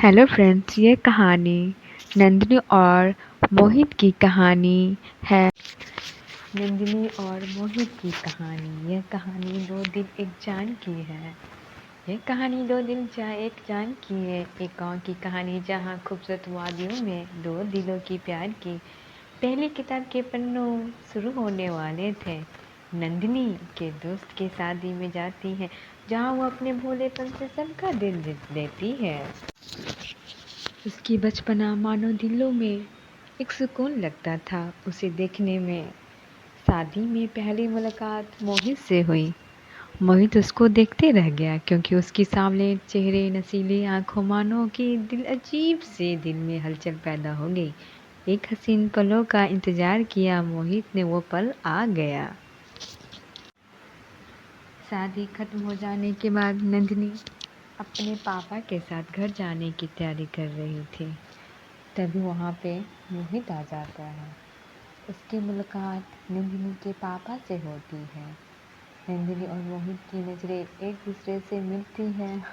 Hello friends, ये कहानी नंदिनी और मोहित की कहानी है। नंदिनी और मोहित की कहानी। यह कहानी दो दिल एक जान की है। यह कहानी दो दिल एक जान की है। एक गांव की कहानी जहां खूबसूरत वादियों में दो दिलों की प्यार की पहली किताब के पन्नों शुरू होने वाले थे। नंदिनी के दोस्त के शादी में जाती है, जहां वो अपने भोलेपन से सबका दिल जीत लेती है। उसकी बचपना मानो दिलों में एक सुकून लगता था उसे देखने में। शादी में पहली मुलाकात मोहित से हुई। मोहित उसको देखते रह गया क्योंकि उसकी सांवले चेहरे, नसीली आंखों मानो कि दिल अजीब से दिल में हलचल पैदा हो गई। एक हसीन पलों का इंतजार किया मोहित ने, वो पल आ गया। शादी खत्म हो जाने के बाद नंदिनी अपने पापा के साथ घर जाने की तैयारी कर रही थी। तभी वहाँ पे मोहित आ जाता है। उसकी मुलाकात नंदिनी के पापा से होती है। नंदिनी और मोहित की नज़रें एक दूसरे से मिलती हैं।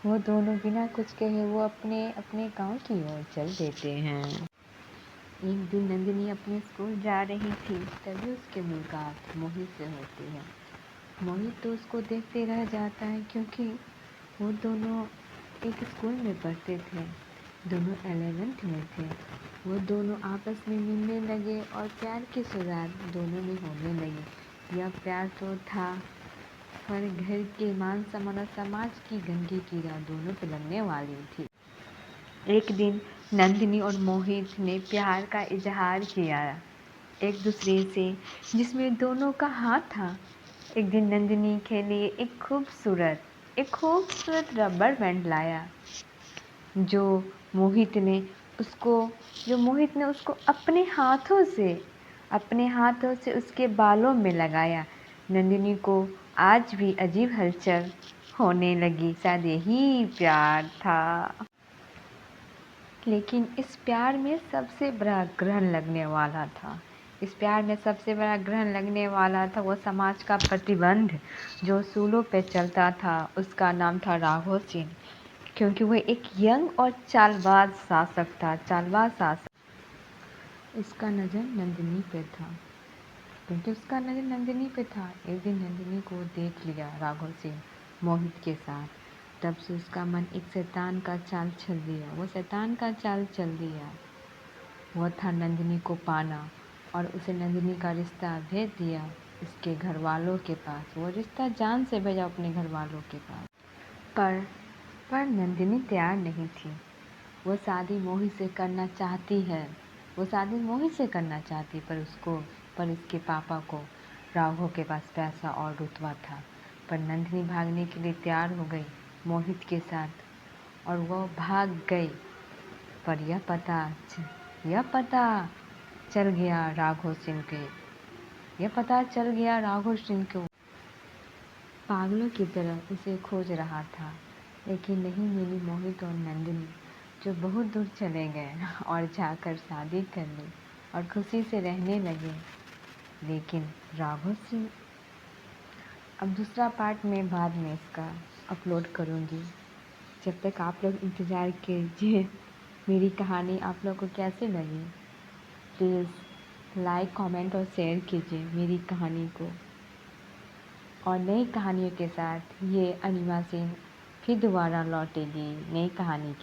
वो दोनों बिना कुछ कहे वो अपने अपने गांव की ओर चल देते हैं। एक दिन नंदिनी अपने स्कूल जा रही थी, तभी उसकी मुलाकात मोहित से होती है। मोहित तो उसको देखते रह जाता है क्योंकि वो दोनों एक स्कूल में पढ़ते थे, दोनों 11th में थे। वो दोनों आपस में मिलने लगे और प्यार की शुरुआत दोनों में होने लगी। यह प्यार तो था, पर घर के मान सम्मान और समाज की गंदगी कीड़ा दोनों पे लगने वाली थी। एक दिन नंदिनी और मोहित ने प्यार का इजहार किया एक दूसरे से, जिसमें दोनों का हाथ था। एक दिन नंदिनी के लिए एक खूबसूरत रबर बैंड लाया, जो मोहित ने उसको अपने हाथों से उसके बालों में लगाया। नंदिनी को आज भी अजीब हलचल होने लगी। शायद यही प्यार था। लेकिन इस प्यार में सबसे बड़ा ग्रहण लगने वाला था। वो समाज का प्रतिबंध जो सूलों पे चलता था। उसका नाम था राघव सिंह, क्योंकि वह एक यंग और चालबाज शासक। उसका नज़र नंदिनी पे था। एक दिन नंदिनी को देख लिया राघव सिंह मोहित के साथ। तब से उसका मन एक शैतान का चाल चल दिया। वो था नंदिनी को पाना, और उसे नंदिनी का रिश्ता भेज दिया उसके घर वालों के पास। वो रिश्ता जान से भेजा अपने घर वालों के पास। पर नंदिनी तैयार नहीं थी। वो शादी मोहित से करना चाहती, पर इसके पापा को राघव के पास पैसा और रुतबा था। पर नंदिनी भागने के लिए तैयार हो गई मोहित के साथ, और वो भाग गई। पर यह पता चल गया राघव सिंह को पागलों की तरह उसे खोज रहा था। लेकिन नहीं मिली मोहित और नंदिनी, जो बहुत दूर चले गए और जाकर शादी कर ली और खुशी से रहने लगे। लेकिन राघव सिंह, अब दूसरा पार्ट मैं बाद में इसका अपलोड करूँगी। जब तक आप लोग इंतज़ार कीजिए। मेरी कहानी आप लोग को कैसे लगी, प्लीज़ लाइक, कमेंट और शेयर कीजिए मेरी कहानी को। और नई कहानियों के साथ ये अनिमा सिंह फिर दोबारा लौटेगी नई कहानी के